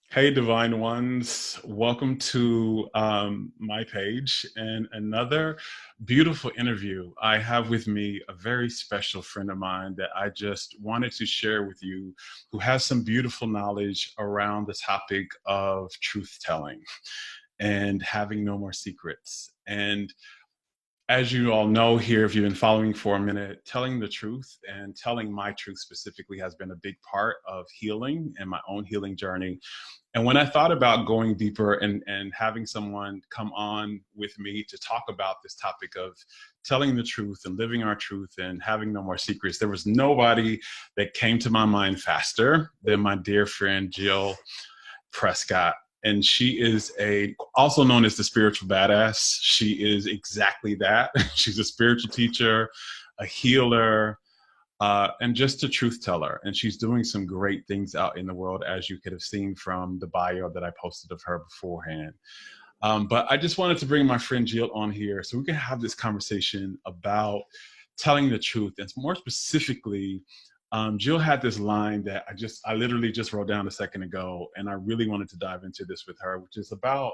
Hey, Divine Ones. Welcome to my page and another beautiful interview. I have with me a very special friend of mine that I just wanted to share with you who has some beautiful knowledge around the topic of truth telling and having no more secrets. And as you all know here, if you've been following for a minute, telling the truth and telling my truth specifically has been a big part of healing and my own healing journey. And when I thought about going deeper and having someone come on with me to talk about this topic of telling the truth and living our truth and having no more secrets, there was nobody that came to my mind faster than my dear friend, Jill Prescott. And she is also known as the spiritual badass. She is exactly that. She's a spiritual teacher, a healer, and just a truth teller. And she's doing some great things out in the world, as you could have seen from the bio that I posted of her beforehand. But I just wanted to bring my friend Jill on here so we can have this conversation about telling the truth. And more specifically, Jill had this line that I literally just wrote down a second ago, and I really wanted to dive into this with her, which is about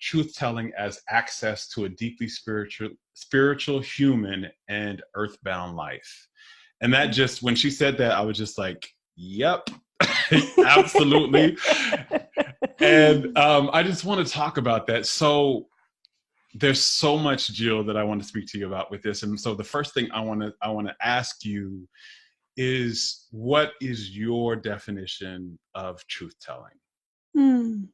truth telling as access to a deeply spiritual, human, and earthbound life. And that just, when she said that, I was just like, yep, absolutely. And I just want to talk about that. So there's so much, Jill, that I want to speak to you about with this. And so the first thing I want to ask you is, what is your definition of truth telling? Hmm.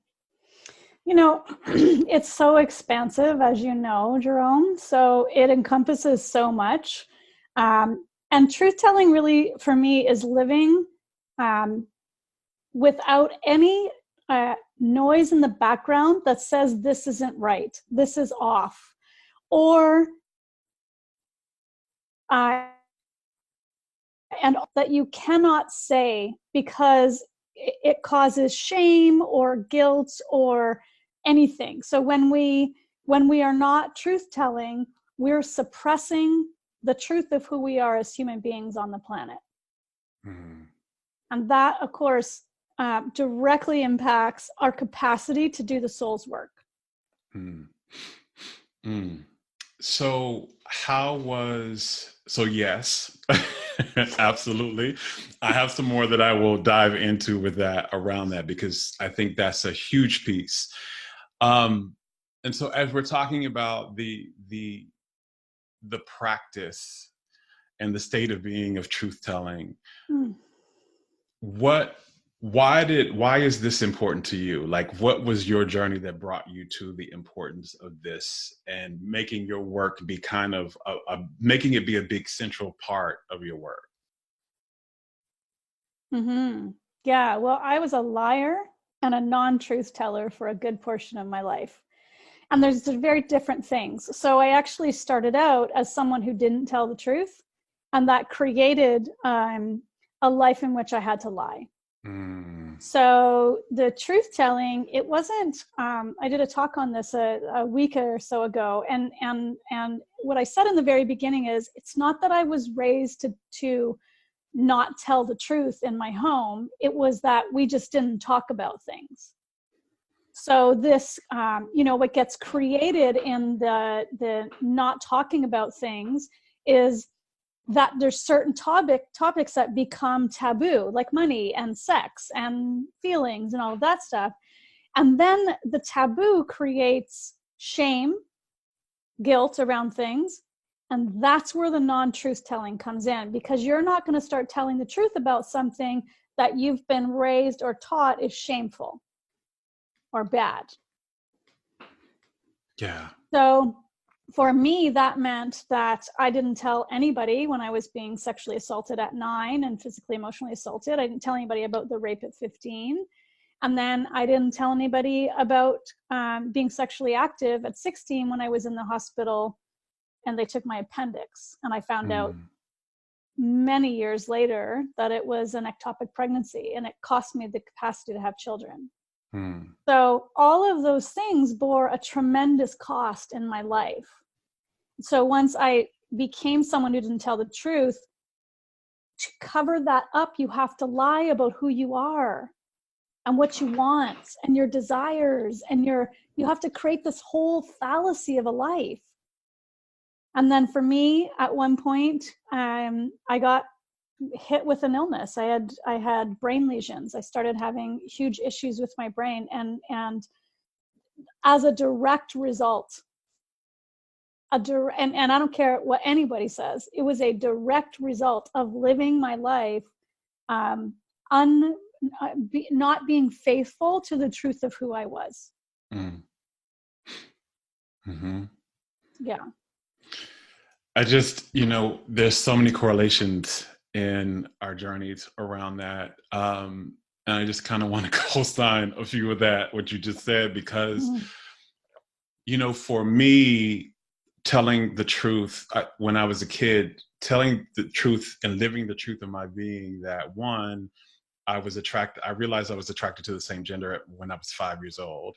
It's so expansive, as you know, Jerome. So it encompasses so much. And truth telling really, for me, is living um, without any noise in the background that says this isn't right, this is off, or and that you cannot say because it causes shame or guilt or anything. So when we are not truth telling, we're suppressing the truth of who we are as human beings on the planet. Mm-hmm. And that, of course, directly impacts our capacity to do the soul's work. Mm. Mm. So yes, absolutely. I have some more that I will dive into with that around that, because I think that's a huge piece. And so as we're talking about the practice and the state of being of truth telling, why is this important to you? Like, what was your journey that brought you to the importance of this and making your work be kind of making it be a big central part of your work? Mm-hmm. Yeah, well, I was a liar and a non-truth teller for a good portion of my life. And there's very different things. So I actually started out as someone who didn't tell the truth, and that created a life in which I had to lie. So the truth telling, it wasn't, I did a talk on this a week or so ago. And what I said in the very beginning is, it's not that I was raised to not tell the truth in my home. It was that we just didn't talk about things. So this, what gets created in the not talking about things is that there's certain topics that become taboo, like money and sex and feelings and all of that stuff. And then the taboo creates shame, guilt around things. And that's where the non-truth telling comes in, because you're not going to start telling the truth about something that you've been raised or taught is shameful or bad. Yeah. So for me, that meant that I didn't tell anybody when I was being sexually assaulted at 9 and physically, emotionally assaulted. I didn't tell anybody about the rape at 15. And then I didn't tell anybody about being sexually active at 16 when I was in the hospital and they took my appendix. And I found out many years later that it was an ectopic pregnancy, and it cost me the capacity to have children. So all of those things bore a tremendous cost in my life. So once I became someone who didn't tell the truth, to cover that up, you have to lie about who you are. and what you want and your desires, and you have to create this whole fallacy of a life. And then for me, at one point, I got hit with an illness. I had brain lesions. I started having huge issues with my brain, and as a direct result, and I don't care what anybody says, it was a direct result of living my life not being faithful to the truth of who I was. Mm. Mm-hmm. Yeah. I just, there's so many correlations in our journeys around that. And I just kind of want to co-sign a few of that, what you just said, because, for me, telling the truth when I was a kid, telling the truth and living the truth of my being, that one, I realized I was attracted to the same gender when I was 5 years old.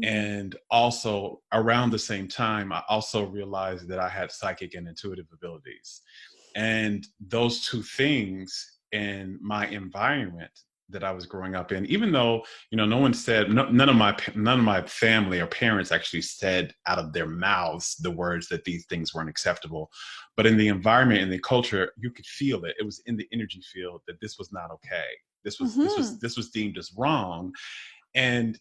And also around the same time, I also realized that I had psychic and intuitive abilities. And those two things in my environment that I was growing up in, even though, no one said, none of my family or parents actually said out of their mouths the words that these things weren't acceptable. But in the environment, in the culture, you could feel it. It was in the energy field that this was not okay. This was deemed as wrong. And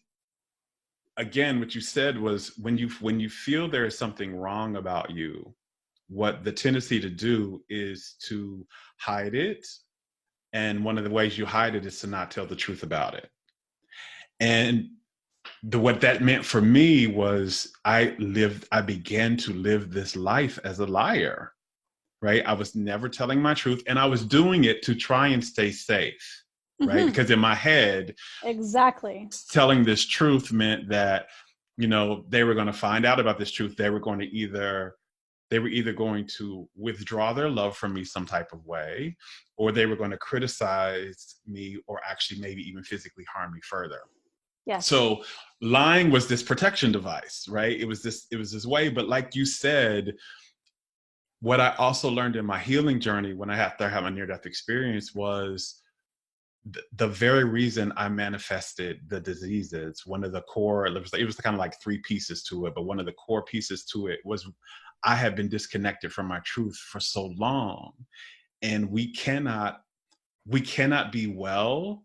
again, what you said was, when you feel there is something wrong about you, what the tendency to do is to hide it. And one of the ways you hide it is to not tell the truth about it. And what that meant for me was I began to live this life as a liar, right? I was never telling my truth, and I was doing it to try and stay safe, right? Because in my head, exactly, telling this truth meant that, they were going to find out about this truth. They were either going to withdraw their love from me some type of way, or they were going to criticize me, or actually maybe even physically harm me further. Yes. So lying was this protection device, right? It was this way. But like you said, what I also learned in my healing journey when I had to have a near-death experience was the very reason I manifested the diseases. One of the core, it was kind of like three pieces to it, but one of the core pieces to it was I had been disconnected from my truth for so long. And we cannot be well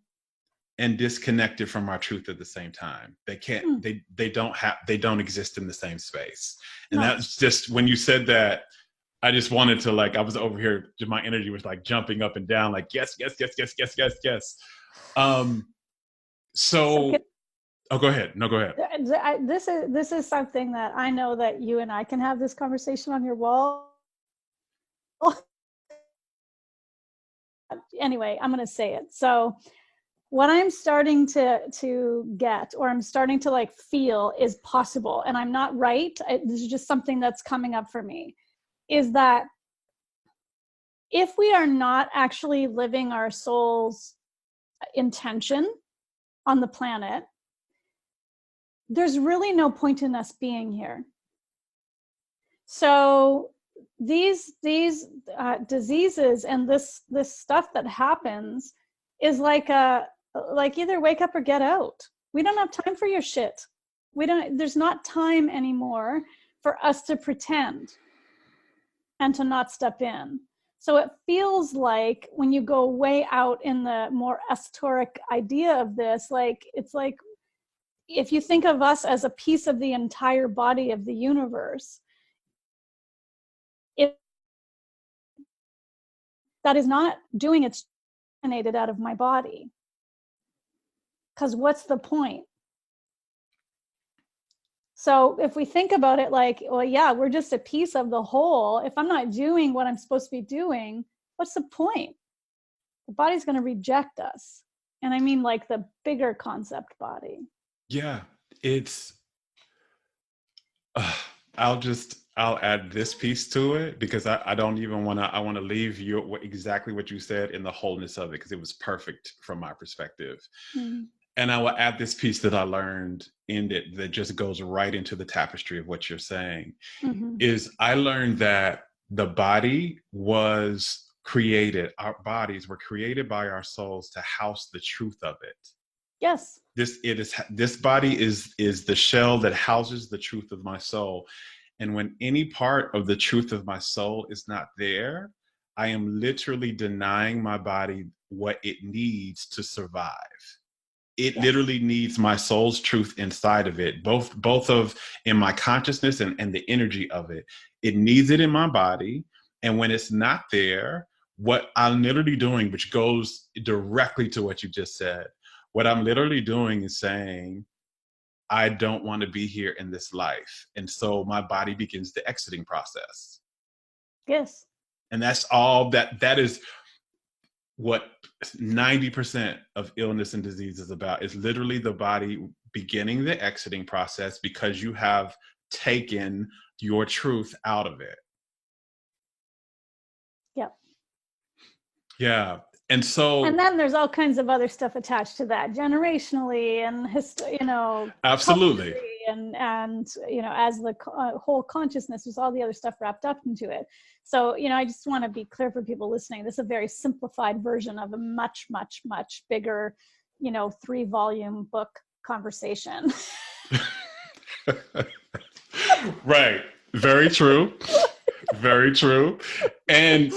and disconnected from our truth at the same time. They can't, they don't exist in the same space. And that's just, when you said that, I just wanted to, I was over here, my energy was jumping up and down, yes, yes, yes, yes, yes, yes, yes. Go ahead. No, go ahead. This is something that I know that you and I can have this conversation on your wall. Anyway, I'm going to say it. So what I'm starting to get, or I'm starting to feel is possible, and I'm not right. This is just something that's coming up for me, is that if we are not actually living our soul's intention on the planet, there's really no point in us being here. So these diseases and this stuff that happens is like either wake up or get out. We don't have time for your shit. There's not time anymore for us to pretend and to not step in. So it feels like when you go way out in the more esoteric idea of this, it's like if you think of us as a piece of the entire body of the universe, if that is not doing its emanated out of my body, because what's the point? So if we think about it we're just a piece of the whole. If I'm not doing what I'm supposed to be doing, what's the point? The body's going to reject us. And I mean the bigger concept body. Yeah, it's, I'll add this piece to it, because I don't even want to, I want to leave you exactly what you said in the wholeness of it, because it was perfect from my perspective. And I will add this piece that I learned in it that just goes right into the tapestry of what you're saying. Is I learned that the body our bodies were created by our souls to house the truth of it. Yes. This body is the shell that houses the truth of my soul. And when any part of the truth of my soul is not there, I am literally denying my body what it needs to survive. It Yes. literally needs my soul's truth inside of it, both of in my consciousness and the energy of it. It needs it in my body. And when it's not there, what I'm literally doing, which goes directly to what you just said, what I'm literally doing is saying, I don't want to be here in this life. And so my body begins the exiting process. Yes. And that's all that is what 90% of illness and disease is about, is literally the body beginning the exiting process because you have taken your truth out of it. Yep. Yeah. And then there's all kinds of other stuff attached to that, generationally and absolutely. culturally, and as the whole consciousness, there's all the other stuff wrapped up into it. So I just want to be clear for people listening. This is a very simplified version of a much, much, much bigger 3-volume book conversation. Right. Very true. Very true. And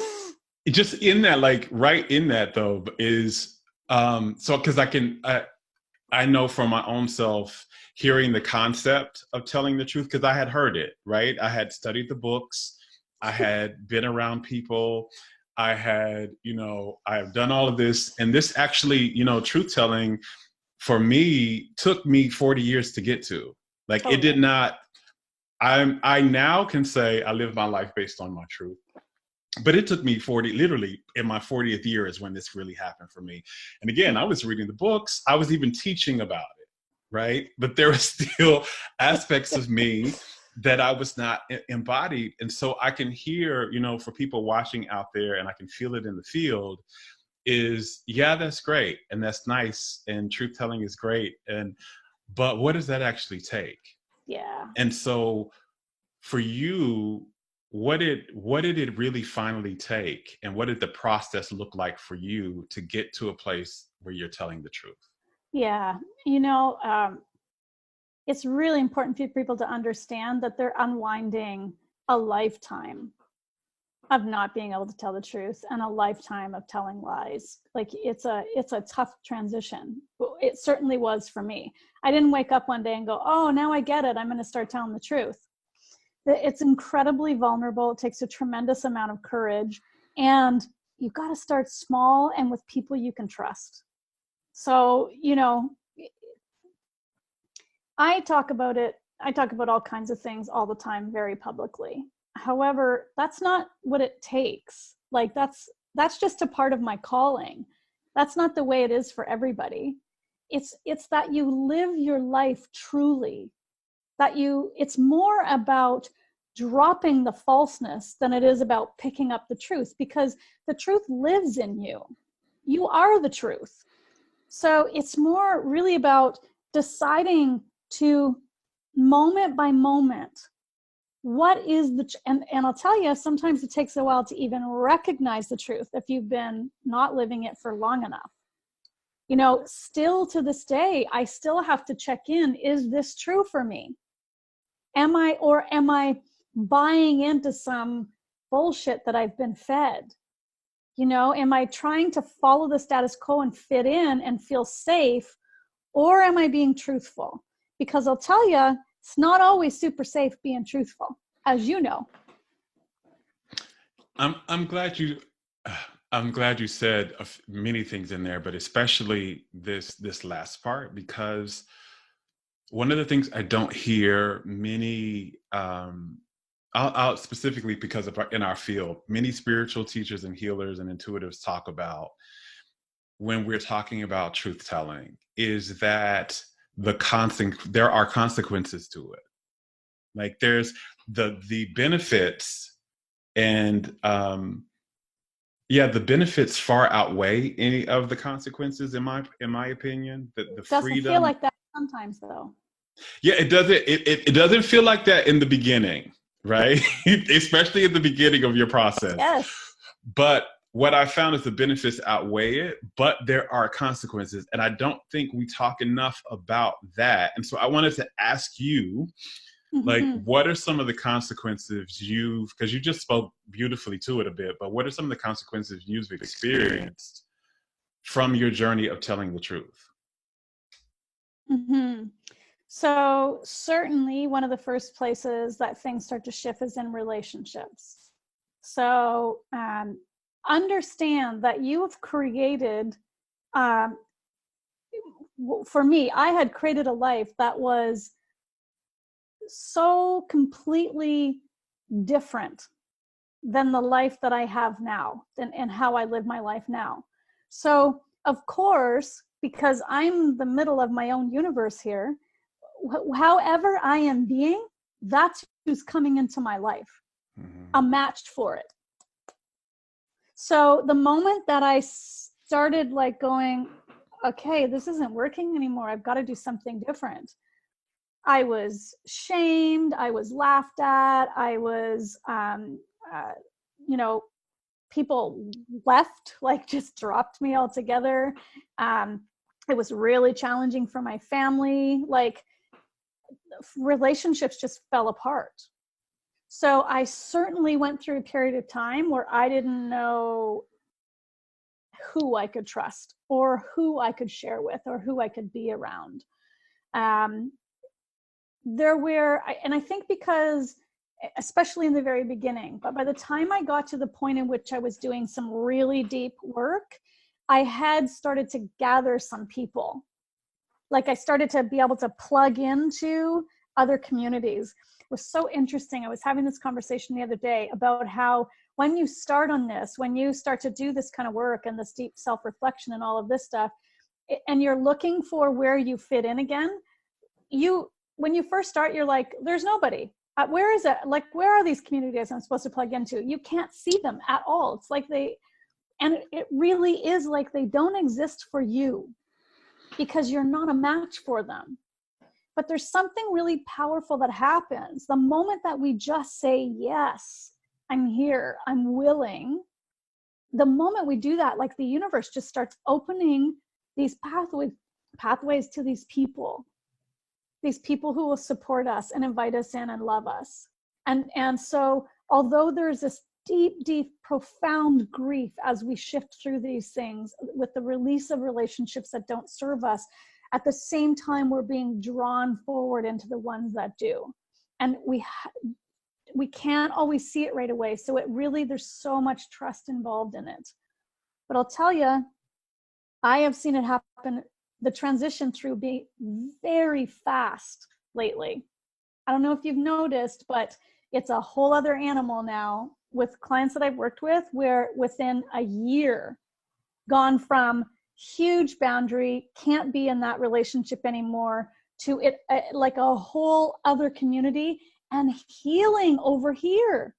just in that, like right in that though, is so because I know from my own self, hearing the concept of telling the truth, because I had heard it, right? I had studied the books, I had been around people, I had, I've done all of this, and this actually, truth telling for me took me 40 years to get to. Like it did not. I now can say I live my life based on my truth. But it took me literally in my 40th year is when this really happened for me. And again, I was reading the books. I was even teaching about it, right? But there were still aspects of me that I was not embodied. And so I can hear, for people watching out there, and I can feel it in the field, is, yeah, that's great. And that's nice. And truth telling is great. But what does that actually take? Yeah. And so for you, what did it really finally take, and what did the process look like for you to get to a place where you're telling the truth? Yeah, it's really important for people to understand that they're unwinding a lifetime of not being able to tell the truth and a lifetime of telling lies. Like it's a tough transition. It certainly was for me. I didn't wake up one day and go, oh, now I get it, I'm going to start telling the truth. It's incredibly vulnerable. It takes a tremendous amount of courage, and you've got to start small and with people you can trust. So, I talk about it. I talk about all kinds of things all the time, very publicly. However, that's not what it takes. Like that's just a part of my calling. That's not the way it is for everybody. It's that you live your life truly. It's more about dropping the falseness than it is about picking up the truth, because the truth lives in you. You are the truth. So it's more really about deciding to, moment by moment, what is and I'll tell you, sometimes it takes a while to even recognize the truth if you've been not living it for long enough. Still to this day, I still have to check in. Is this true for me? Am I buying into some bullshit that I've been fed? Am I trying to follow the status quo and fit in and feel safe? Or am I being truthful? Because I'll tell you, it's not always super safe being truthful, as you know. I'm glad you said many things in there, but especially this last part, because one of the things I don't hear many, I'll specifically because of in our field, many spiritual teachers and healers and intuitives talk about when we're talking about truth telling, is that there are consequences to it. Like there's the benefits, and the benefits far outweigh any of the consequences in my opinion. The doesn't freedom feel like that sometimes though. Yeah, it doesn't feel like that in the beginning, right? Especially at the beginning of your process. Yes. But what I found is the benefits outweigh it, but there are consequences. And I don't think we talk enough about that. And so I wanted to ask you, like, Mm-hmm. what are some of the consequences because you just spoke beautifully to it a bit, but what are some of the consequences you've experienced from your journey of telling the truth? Mm-hmm. So certainly one of the first places that things start to shift is in relationships. So understand that you have created, um, for me, I had created a life that was so completely different than the life that I have now and how I live my life now. So of course, because I'm the middle of my own universe here, however I am being, that's who's coming into my life. Mm-hmm. I'm matched for it. So the moment that I started like going, okay, this isn't working anymore, I've got to do something different, I was shamed, I was laughed at, I was, you know, people left, like just dropped me altogether. It was really challenging for my family. Like relationships just fell apart. So I certainly went through a period of time where I didn't know who I could trust or who I could share with or who I could be around. Um, there were, and I think because, especially in the very beginning, but by the time I got to the point in which I was doing some really deep work, I had started to gather some people. Like I started to be able to plug into other communities. It was so interesting. I was having this conversation the other day about how when you start on this, when you start to do this kind of work and this deep self-reflection and all of this stuff, and you're looking for where you fit in again, when you first start, you're like, there's nobody. Where is it? Like, where are these communities I'm supposed to plug into? You can't see them at all. It's like and it really is like they don't exist for you because you're not a match for them. But there's something really powerful that happens the moment that we just say, yes, I'm here, I'm willing. The moment we do that, like the universe just starts opening these pathways to these people who will support us and invite us in and love us. And so although there's this deep, profound grief as we shift through these things with the release of relationships that don't serve us, at the same time, we're being drawn forward into the ones that do. And we can't always see it right away. So there's so much trust involved in it. But I'll tell you, I have seen it happen, the transition through being very fast lately. I don't know if you've noticed, but it's a whole other animal now with clients that I've worked with, where within a year, gone from huge boundary, can't be in that relationship anymore, to it like a whole other community and healing over here.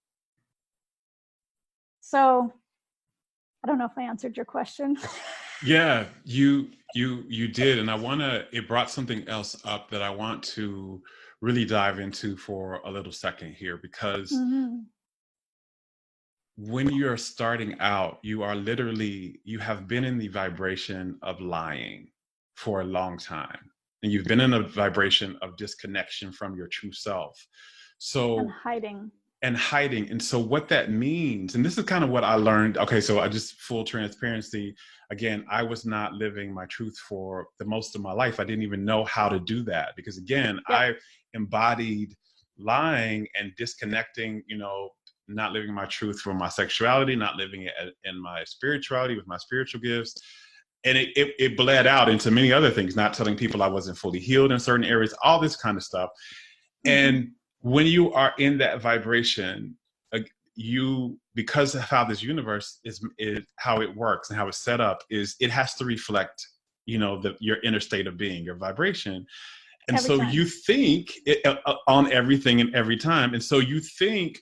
So I don't know if I answered your question. Yeah, you did, and it brought something else up that I want to really dive into for a little second here, because Mm-hmm. when you're starting out, you have been in the vibration of lying for a long time, and you've been in a vibration of disconnection from your true self. And So hiding. And so what that means, and this is kind of what I learned. Okay, so I just full transparency. Again, I was not living my truth for the most of my life. I didn't even know how to do that because again, Yep. I embodied lying and disconnecting, not living my truth for my sexuality, not living it in my spirituality with my spiritual gifts. And it bled out into many other things, not telling people I wasn't fully healed in certain areas, all this kind of stuff. Mm-hmm. And when you are in that vibration, because of how this universe is how it works and how it's set up, is it has to reflect, your inner state of being, your vibration. And Every so time. you think on everything and every time. And so you think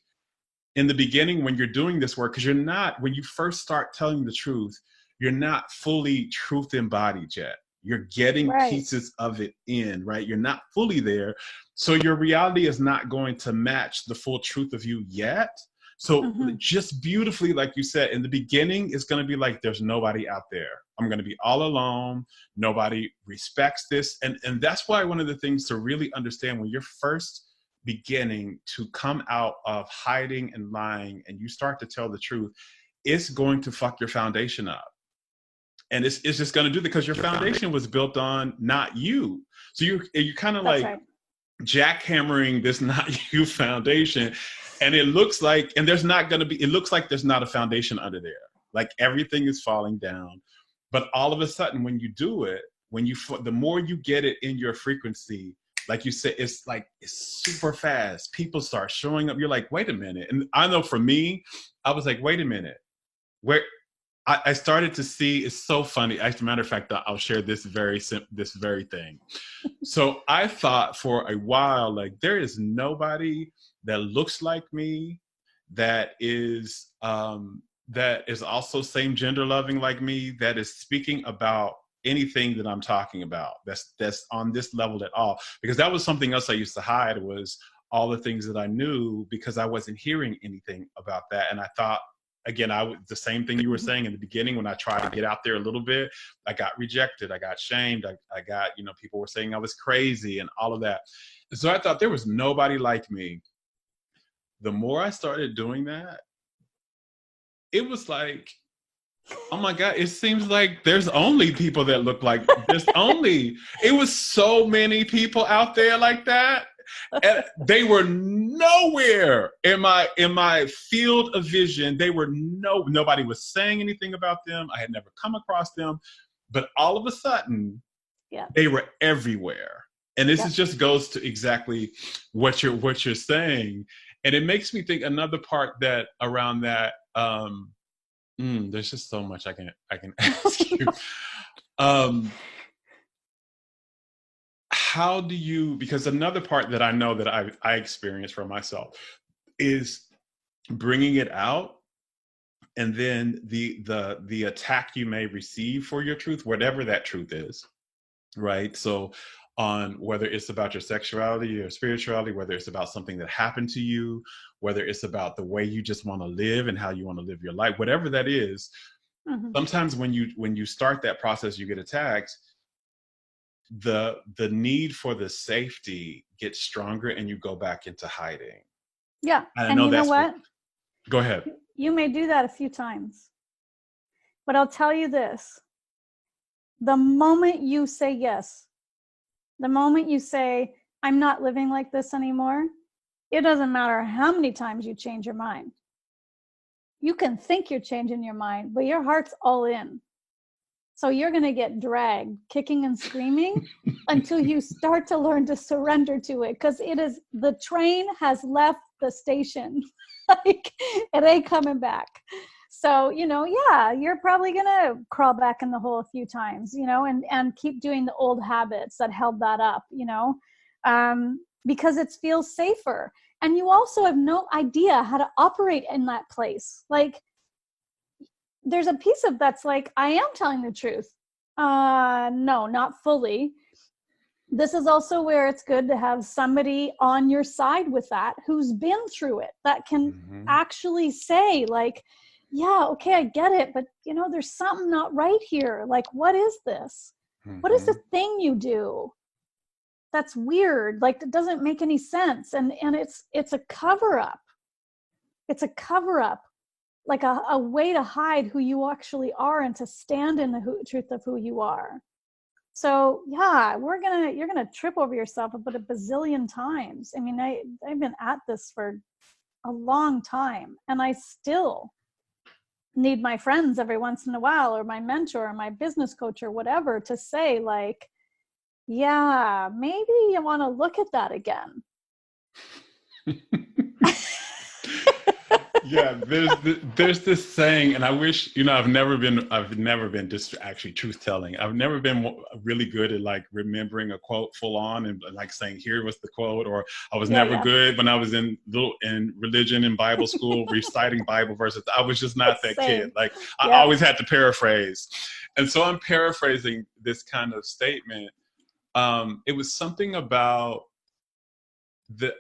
in the beginning when you're doing this work, because when you first start telling the truth, you're not fully truth embodied yet. You're getting Right. pieces of it in, right? You're not fully there. So your reality is not going to match the full truth of you yet. So Mm-hmm. just beautifully, like you said, in the beginning, it's going to be like, there's nobody out there. I'm going to be all alone. Nobody respects this. And that's why one of the things to really understand when you're first beginning to come out of hiding and lying and you start to tell the truth, it's going to fuck your foundation up. And it's just going to do that because your foundation was built on not you. So you're kind of That's like right. jackhammering this not you foundation. And it looks like, and there's not going to be, it looks like there's not a foundation under there. Like everything is falling down. But all of a sudden, when you do it, the more you get it in your frequency, like you said, it's like, it's super fast. People start showing up. You're like, wait a minute. And I know for me, I was like, wait a minute. Where I started to see, it's so funny. As a matter of fact, I'll share this very thing. So I thought for a while, like, there is nobody that looks like me, that is also same gender loving like me, that is speaking about anything that I'm talking about. That's on this level at all. Because that was something else I used to hide, was all the things that I knew, because I wasn't hearing anything about that. And I thought, again, the same thing you were saying in the beginning, when I tried to get out there a little bit, I got rejected, I got shamed, I got, people were saying I was crazy and all of that. So I thought there was nobody like me. The more I started doing that, it was like, oh my God, it seems like there's only people that look like, it was so many people out there like that. And they were nowhere in my field of vision. They were nobody was saying anything about them. I had never come across them, but all of a sudden, Yeah. they were everywhere. And this Yeah. is just goes to exactly what you're saying. And it makes me think another part that around that, there's just so much I can ask you. How do you, because another part that I know that I experienced for myself is bringing it out, and then the attack you may receive for your truth, whatever that truth is, right? So on whether it's about your sexuality or spirituality, whether it's about something that happened to you, whether it's about the way you just want to live and how you want to live your life, whatever that is, sometimes when you start that process, you get attacked. The need for the safety gets stronger and you go back into hiding. Yeah. And I And know you know that's what? Go ahead. You may do that a few times. But I'll tell you this. The moment you say yes, the moment you say, I'm not living like this anymore, it doesn't matter how many times you change your mind. You can think you're changing your mind, but your heart's all in. So you're going to get dragged, kicking and screaming until you start to learn to surrender to it. Because the train has left the station. Like, it ain't coming back. So, yeah, you're probably going to crawl back in the hole a few times, and keep doing the old habits that held that up, because it feels safer. And you also have no idea how to operate in that place. Like, there's a piece of that's like, I am telling the truth. No, not fully. This is also where it's good to have somebody on your side with that, who's been through it, that can actually say, like, yeah, okay, I get it, but there's something not right here. Like, what is this? What is the thing you do that's weird? Like, that doesn't make any sense. And it's a cover up. It's a cover up. Like a way to hide who you actually are and to stand in the truth of who you are. So yeah, you're gonna trip over yourself about a bazillion times. I mean, I've been at this for a long time, and I still need my friends every once in a while, or my mentor, or my business coach, or whatever, to say, like, yeah, maybe you want to look at that again. Yeah, there's this saying, and I wish, I've never been just actually truth telling. I've never been really good at like remembering a quote full on and like saying, here was the quote, or I was never good when I was in religion in Bible school reciting Bible verses. I was just not that kid. Like, I always had to paraphrase. And so I'm paraphrasing this kind of statement. It was something about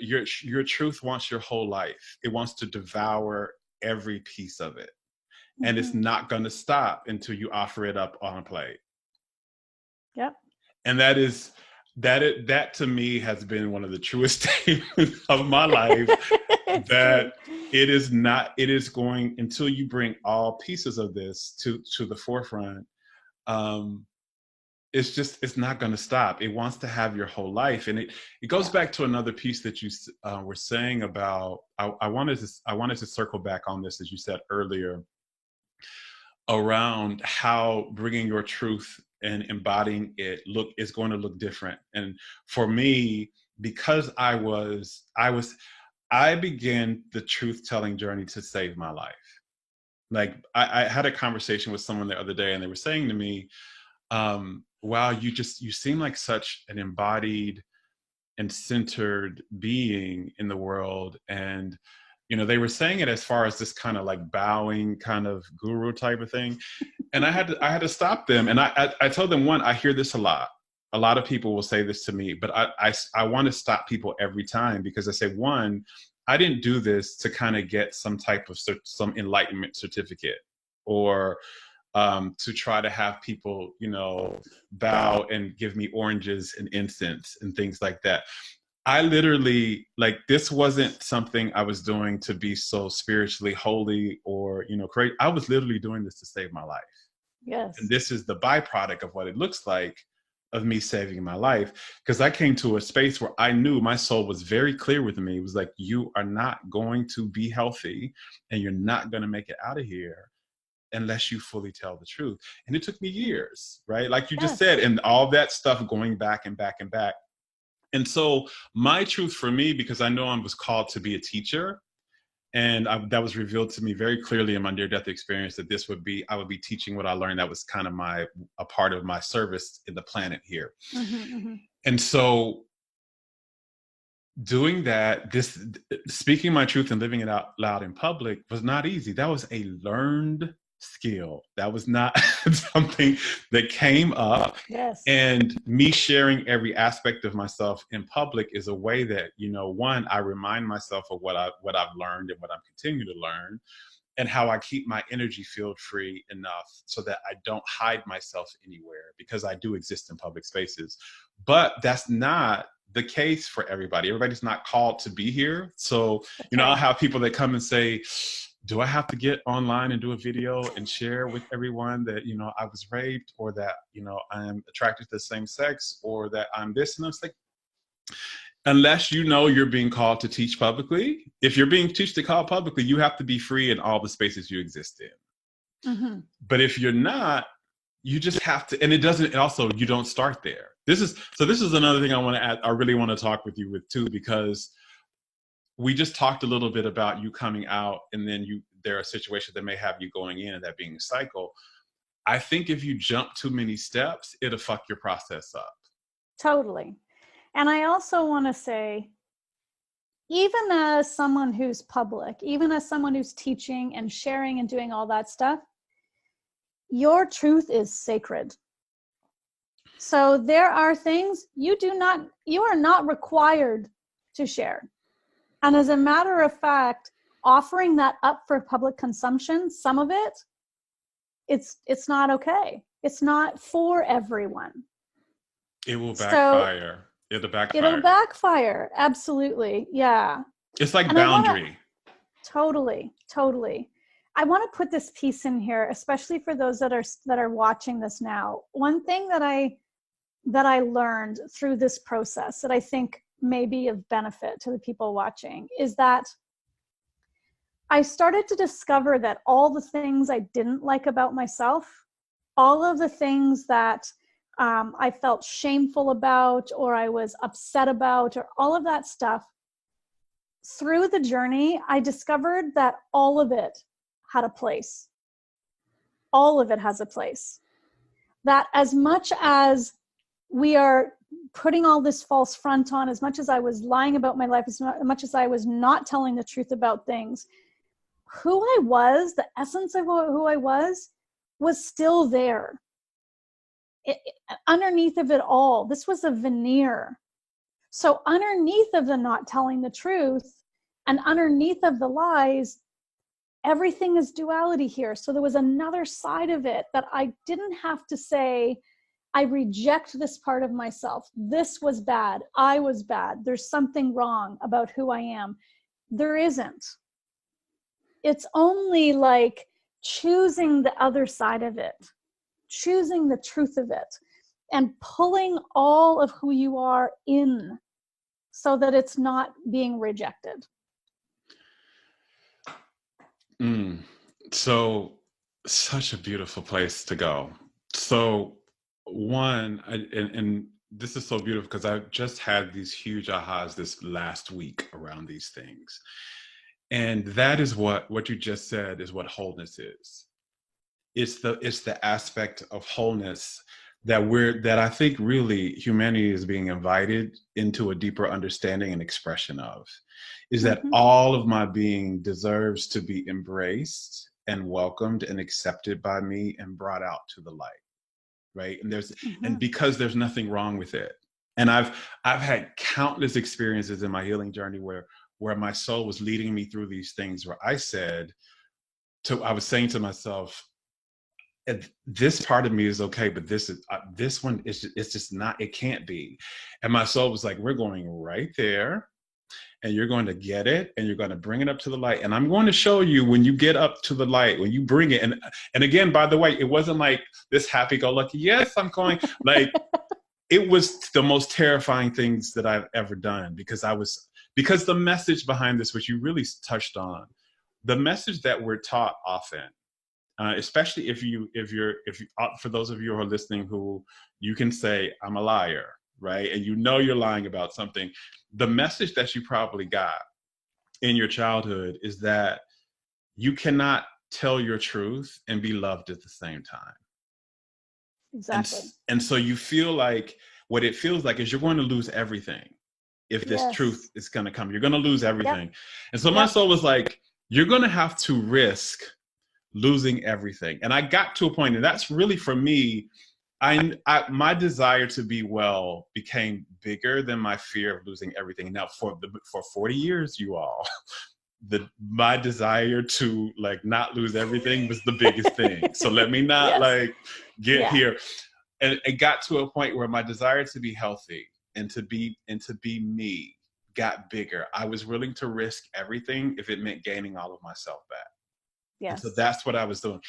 your truth wants your whole life. It wants to devour every piece of it. And it's Mm-hmm. not going to stop until you offer it up on a plate. Yep. And that to me has been one of the truest statements of my life, It's that true. it is going, until you bring all pieces of this to the forefront. It's not going to stop. It wants to have your whole life. And it goes back to another piece that you were saying about, I wanted to circle back on this, as you said earlier, around how bringing your truth and embodying it is going to look different. And for me, because I began the truth telling journey to save my life. Like I had a conversation with someone the other day, and they were saying to me, wow, you seem like such an embodied and centered being in the world. And they were saying it as far as this kind of like bowing kind of guru type of thing. And I had to stop them. And I told them, one, I hear this a lot. A lot of people will say this to me, but I want to stop people every time, because I say, one, I didn't do this to kind of get some type of some enlightenment certificate, or to try to have people, bow and give me oranges and incense and things like that. I literally, like, this wasn't something I was doing to be so spiritually holy or, great. I was literally doing this to save my life. Yes. And this is the byproduct of what it looks like of me saving my life. Because I came to a space where I knew my soul was very clear with me. It was like, you are not going to be healthy, and you're not going to make it out of here unless you fully tell the truth. And it took me years, right? Like you just said, and all that stuff going back and back and back. And so my truth for me, because I know I was called to be a teacher, and that was revealed to me very clearly in my near-death experience, that I would be teaching what I learned. That was kind of a part of my service in the planet here. Mm-hmm, mm-hmm. And so doing that, speaking my truth and living it out loud in public was not easy. That was a learned skill. That was not something that came up. Yes. And me sharing every aspect of myself in public is a way that, one, I remind myself of what I've learned and what I'm continuing to learn, and how I keep my energy field free enough so that I don't hide myself anywhere, because I do exist in public spaces. But that's not the case for everybody. Everybody's not called to be here. So, I'll have people that come and say, do I have to get online and do a video and share with everyone that, I was raped, or that, I am attracted to the same sex, or that I'm this? And I was like, unless you're being called to teach publicly. If you're being taught to call publicly, you have to be free in all the spaces you exist in. Mm-hmm. But if you're not, you just have to, and you don't start there. This is another thing I want to add. I really want to talk with you with too, because we just talked a little bit about you coming out, and then there are situations that may have you going in, and that being a cycle. I think if you jump too many steps, it'll fuck your process up. Totally. And I also want to say, even as someone who's public, even as someone who's teaching and sharing and doing all that stuff, your truth is sacred. So there are things you are not required to share. And as a matter of fact, offering that up for public consumption, some of it's not okay. It's not for everyone. It will backfire. It'll backfire. Absolutely. Yeah. It's like boundary. Totally. I want to put this piece in here, especially for those that are watching this now. One thing that I learned through this process that I think may be of benefit to the people watching is that I started to discover that all the things I didn't like about myself, all of the things that I felt shameful about, or I was upset about, or all of that stuff, through the journey, I discovered that all of it had a place. All of it has a place. That as much as we are putting all this false front on, as much as I was lying about my life, as much as I was not telling the truth about things, who I was, the essence of who I was still there. Underneath of it all, this was a veneer. So underneath of the not telling the truth and underneath of the lies, everything is duality here. So there was another side of it that I didn't have to say, I reject this part of myself. This was bad. I was bad. There's something wrong about who I am. There isn't. It's only like choosing the other side of it, choosing the truth of it, and pulling all of who you are in so that it's not being rejected. So, such a beautiful place to go. So, one, and this is so beautiful because I just had these huge ahas this last week around these things. And that is what you just said is what wholeness is. It's the aspect of wholeness that I think really humanity is being invited into a deeper understanding and expression of, is that all of my being deserves to be embraced and welcomed and accepted by me and brought out to the light, right? And and because there's nothing wrong with it. And I've had countless experiences in my healing journey where my soul was leading me through these things where I was saying to myself, this part of me is okay, but this one is it's just not, it can't be. And my soul was like, we're going right there, and you're going to get it, and you're going to bring it up to the light, and I'm going to show you when you get up to the light, when you bring it. And again, by the way, it wasn't like this happy-go-lucky, yes, I'm going, like it was the most terrifying things that I've ever done, because the message behind this, which you really touched on, the message that we're taught often, especially for those of you who are listening who you can say, I'm a liar, right? And you know you're lying about something. The message that you probably got in your childhood is that you cannot tell your truth and be loved at the same time. Exactly. And so you feel like, what it feels like is you're going to lose everything if this truth is going to come. You're going to lose everything. And so my soul was like, you're going to have to risk losing everything. And I got to a point, and that's really for me, my desire to be well became bigger than my fear of losing everything. Now for 40 years, you all, my desire to like not lose everything was the biggest thing. So let me not get here. And it got to a point where my desire to be healthy and to be me got bigger. I was willing to risk everything if it meant gaining all of myself back. Yes. And so that's what I was doing.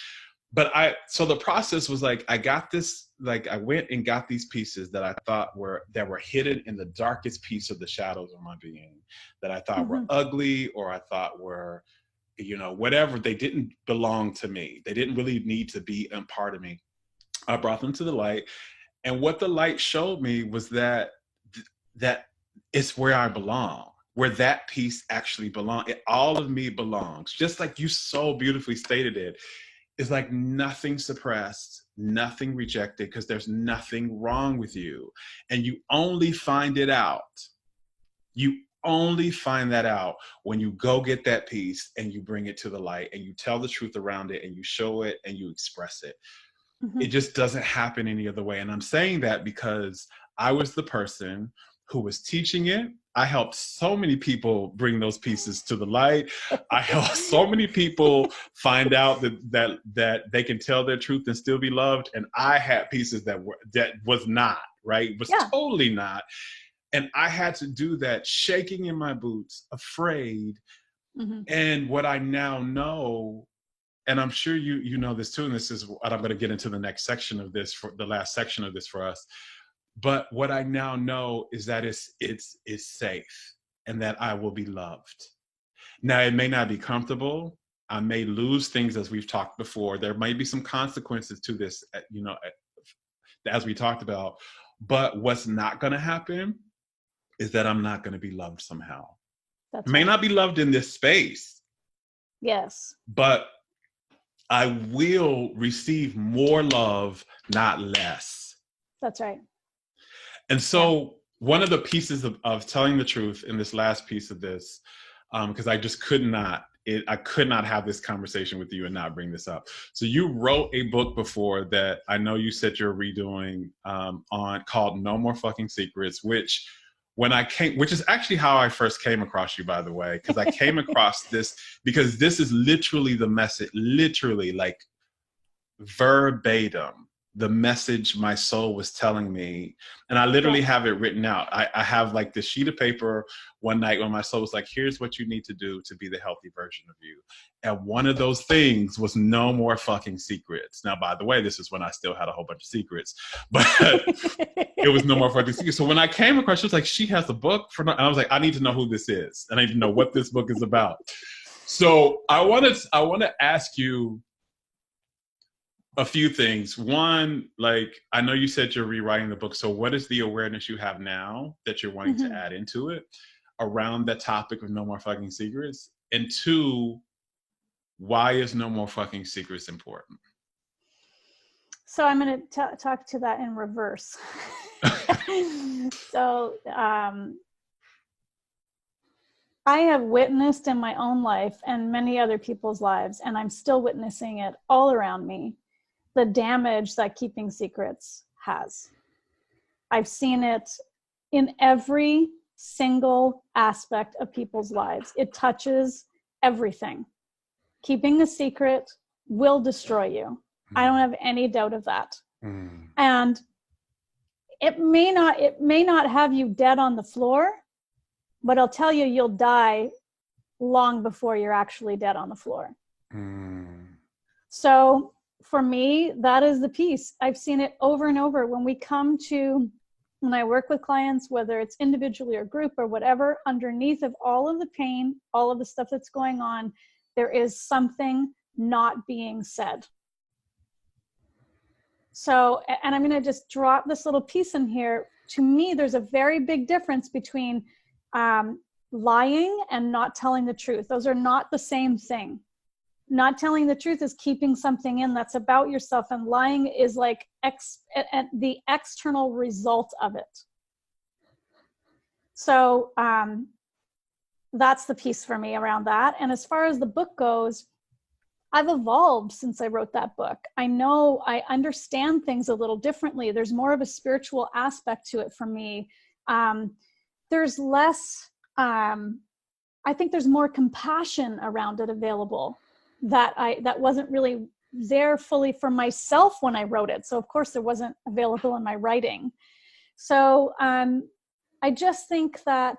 So the process was like, I got this, like I went and got these pieces that I thought were hidden in the darkest piece of the shadows of my being, that I thought were ugly, or I thought were, whatever. They didn't belong to me. They didn't really need to be a part of me. I brought them to the light. And what the light showed me was that it's where I belong, where that piece actually belongs. All of me belongs, just like you so beautifully stated it. It's like nothing suppressed, nothing rejected, because there's nothing wrong with you. And you only find it out. You only find that out when you go get that piece and you bring it to the light and you tell the truth around it and you show it and you express it. It just doesn't happen any other way. And I'm saying that because I was the person who was teaching it. I helped so many people bring those pieces to the light. I helped so many people find out that they can tell their truth and still be loved. And I had pieces that was not, right? It was totally not. And I had to do that, shaking in my boots, afraid. And what I now know, and I'm sure you know this too, and this is what I'm going to get into the next section of this, for the last section of this for us. But what I now know is that it's safe and that I will be loved. Now, it may not be comfortable. I may lose things, as we've talked before. There might be some consequences to this, as we talked about. But what's not going to happen is that I'm not going to be loved somehow. I may not be loved in this space. Yes. But I will receive more love, not less. That's right. And so one of the pieces of telling the truth in this last piece of this, because I just could not have this conversation with you and not bring this up. So you wrote a book before that I know you said you're redoing on, called No More Fucking Secrets, which when I came, which is actually how I first came across you, by the way, because I came across this, because this is literally the message, literally like verbatim, the message my soul was telling me. And I literally have it written out. I have like this sheet of paper one night when my soul was like, here's what you need to do to be the healthy version of you. And one of those things was no more fucking secrets. Now, by the way, this is when I still had a whole bunch of secrets, but it was no more fucking secrets. So when I came across, she was like, she has a book for, and I was like, I need to know who this is. And I need to know what this book is about. So I want to ask you a few things. One, like, I know you said you're rewriting the book. So what is the awareness you have now that you're wanting to add into it around that topic of no more fucking secrets? And two, why is no more fucking secrets important? So I'm going to talk to that in reverse. So I have witnessed in my own life and many other people's lives, and I'm still witnessing it all around me, the damage that keeping secrets has. I've seen it in every single aspect of people's lives. It touches everything. Keeping a secret will destroy you. I don't have any doubt of that. And it may not have you dead on the floor, but I'll tell you, you'll die long before you're actually dead on the floor. So for me, that is the piece. I've seen it over and over. When I work with clients, whether it's individually or group or whatever, underneath of all of the pain, all of the stuff that's going on, there is something not being said. So, and I'm going to just drop this little piece in here. To me, there's a very big difference between lying and not telling the truth. Those are not the same thing. Not telling the truth is keeping something in that's about yourself, and lying is like the external result of it. So that's the piece for me around that. And as far as the book goes, I've evolved since I wrote that book. I know I understand things a little differently. There's more of a spiritual aspect to it for me. There's less, I think there's more compassion around it available that wasn't really there fully for myself when I wrote it. So of course it wasn't available in my writing. So I just think that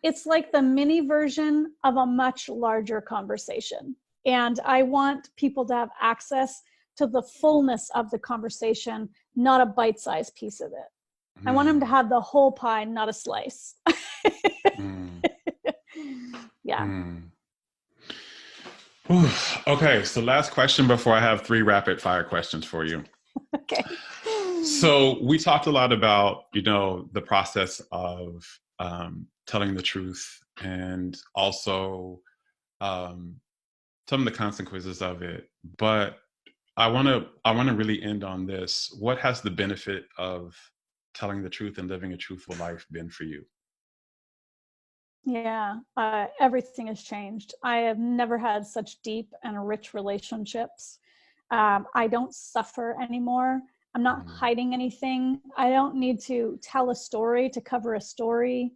it's like the mini version of a much larger conversation. And I want people to have access to the fullness of the conversation, not a bite-sized piece of it. I want them to have the whole pie, not a slice. Yeah. Okay, so last question before I have 3 rapid fire questions for you. Okay. So we talked a lot about, the process of telling the truth, and also some of the consequences of it. But I want to really end on this. What has the benefit of telling the truth and living a truthful life been for you? Yeah, everything has changed. I have never had such deep and rich relationships. I don't suffer anymore. I'm not hiding anything. I don't need to tell a story to cover a story.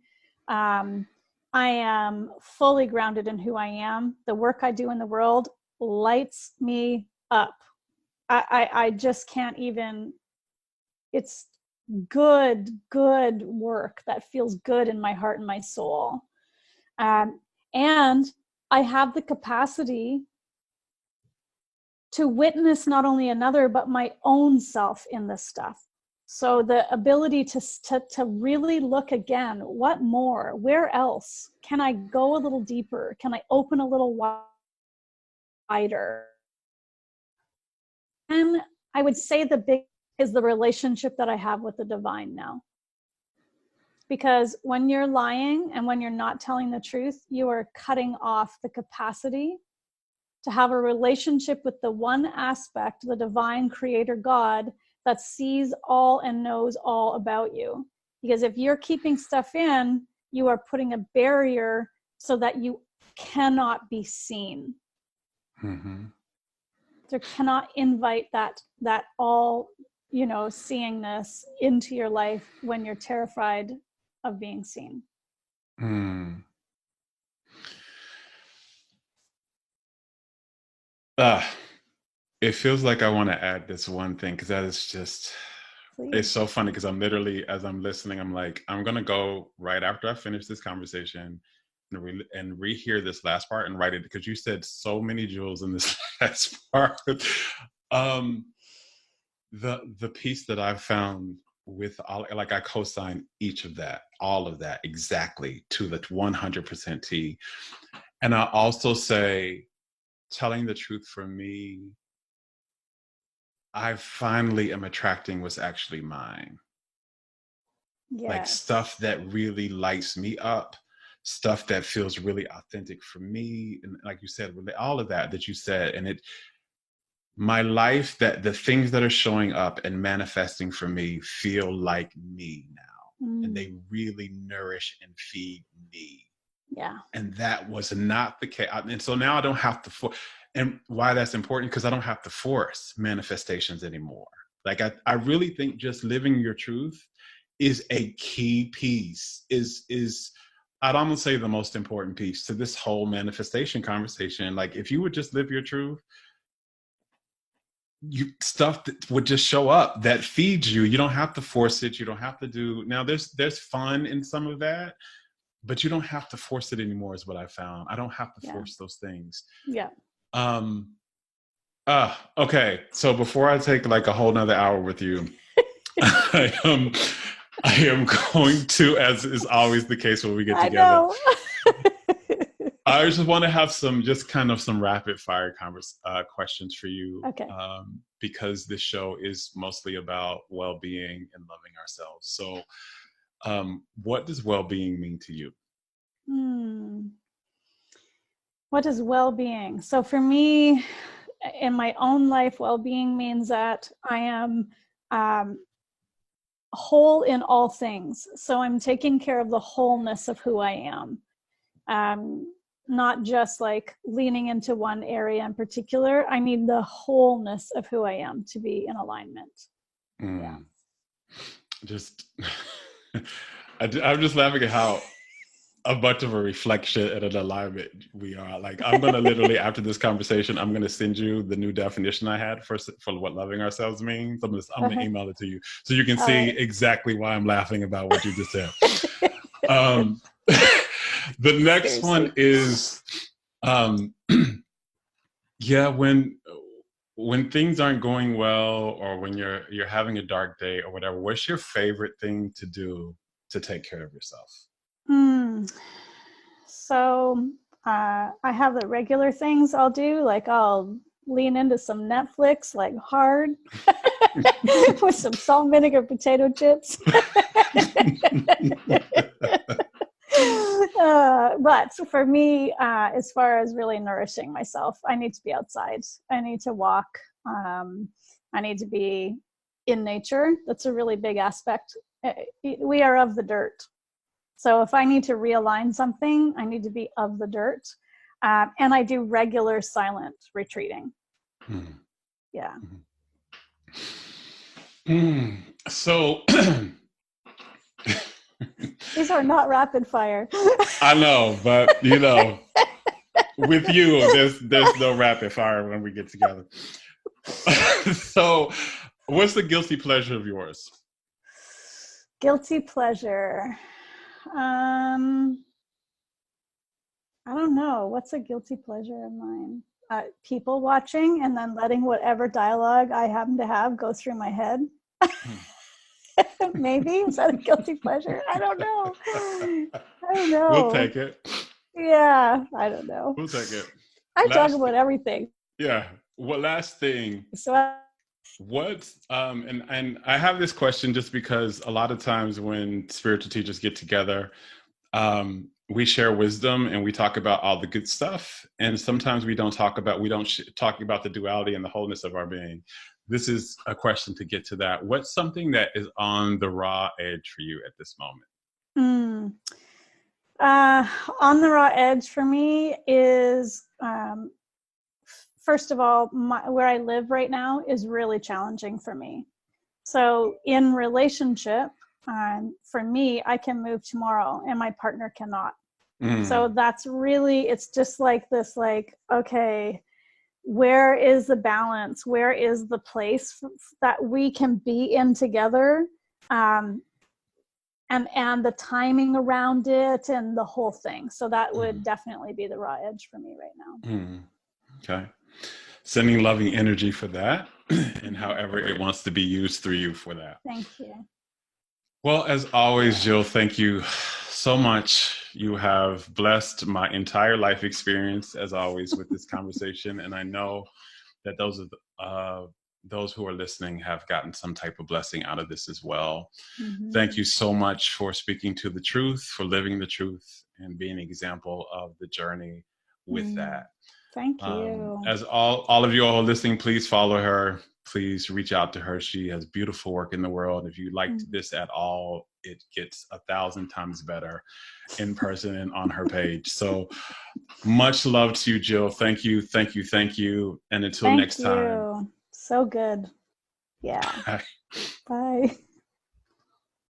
I am fully grounded in who I am. The work I do in the world lights me up. I just can't even, it's good work that feels good in my heart and my soul. And I have the capacity to witness not only another, but my own self in this stuff. So the ability to really look again, what more, where else? Can I go a little deeper? Can I open a little wider? And I would say the big is the relationship that I have with the divine now. Because when you're lying and when you're not telling the truth, you are cutting off the capacity to have a relationship with the one aspect, the divine creator God, that sees all and knows all about you. Because if you're keeping stuff in, you are putting a barrier so that you cannot be seen. There cannot invite that all seeing this into your life when you're terrified of being seen? Mm. It feels like I want to add this one thing, because that is just, it's so funny, because I'm literally, as I'm listening, I'm like, I'm going to go right after I finish this conversation and rehear this last part and write it, because you said so many jewels in this last part. The piece that I've found with all, like, I co-sign each of that, all of that, exactly to the 100% T. And I also say, telling the truth for me, I finally am attracting what's actually mine. Like, Yes. stuff that really lights me up, stuff that feels really authentic for me. And like you said, all of that you said, and my life, that the things that are showing up and manifesting for me feel like me now. And they really nourish and feed me. Yeah. And that was not the case. And so now I don't have to and why that's important, because I don't have to force manifestations anymore. Like, I really think just living your truth is a key piece, is I'd almost say the most important piece to this whole manifestation conversation. Like, if you would just live your truth, stuff that would just show up that feeds you. You don't have to force it. You don't have to do. Now there's fun in some of that, but you don't have to force it anymore, is what I found. I don't have to force those things. Yeah. Okay. So before I take like a whole nother hour with you, I am going to, as is always the case when we get together, I just want to have some rapid fire questions for you. Okay. Because this show is mostly about well-being and loving ourselves. So what does well-being mean to you? What is well-being? So for me, in my own life, well-being means that I am whole in all things. So I'm taking care of the wholeness of who I am. Not just like leaning into one area in particular. I need the wholeness of who I am to be in alignment. Yeah. Just, I'm just laughing at how a bunch of a reflection and an alignment we are. Like, I'm going to literally, after this conversation, I'm going to send you the new definition I had for what loving ourselves means. I'm going to email it to you so you can see exactly why I'm laughing about what you just said. The next one is, when things aren't going well, or when you're having a dark day or whatever, what's your favorite thing to do to take care of yourself? So I have the regular things I'll do, like I'll lean into some Netflix, like hard, with some salt and vinegar potato chips. But for me, as far as really nourishing myself, I need to be outside. I need to walk. I need to be in nature. That's a really big aspect. We are of the dirt. So if I need to realign something, I need to be of the dirt. And I do regular silent retreating. Yeah. So these are not rapid fire. I know, but with you, there's no rapid fire when we get together. So what's the guilty pleasure of yours? Guilty pleasure. I don't know. What's a guilty pleasure of mine? People watching and then letting whatever dialogue I happen to have go through my head. Maybe. Is that a guilty pleasure? I don't know. We'll take it. Yeah, I don't know. We'll take it. I talk about everything. Yeah. Last thing. So and I have this question just because a lot of times when spiritual teachers get together, we share wisdom and we talk about all the good stuff. And sometimes we don't talk about the duality and the wholeness of our being. This is a question to get to that. What's something that is on the raw edge for you at this moment? On the raw edge for me is, first of all, where I live right now is really challenging for me. So in relationship, for me, I can move tomorrow and my partner cannot. So that's really, it's just like this, like, okay, where is the balance? Where is the place that we can be in together? And the timing around it and the whole thing. So that would definitely be the raw edge for me right now. Okay. Sending loving energy for that, and however it wants to be used through you for that. Thank you. Well, as always, Jill, thank you so much. You have blessed my entire life experience, as always, with this conversation. And I know that those who are listening have gotten some type of blessing out of this as well. Thank you so much for speaking to the truth, for living the truth, and being an example of the journey with that. Thank you. As all of you all listening, please follow her. Please reach out to her. She has beautiful work in the world. If you liked this at all, it gets 1,000 times better in person and on her page. So much love to you, Jill. Thank you, thank you, thank you. And until next time. So good. Yeah. Bye. Bye.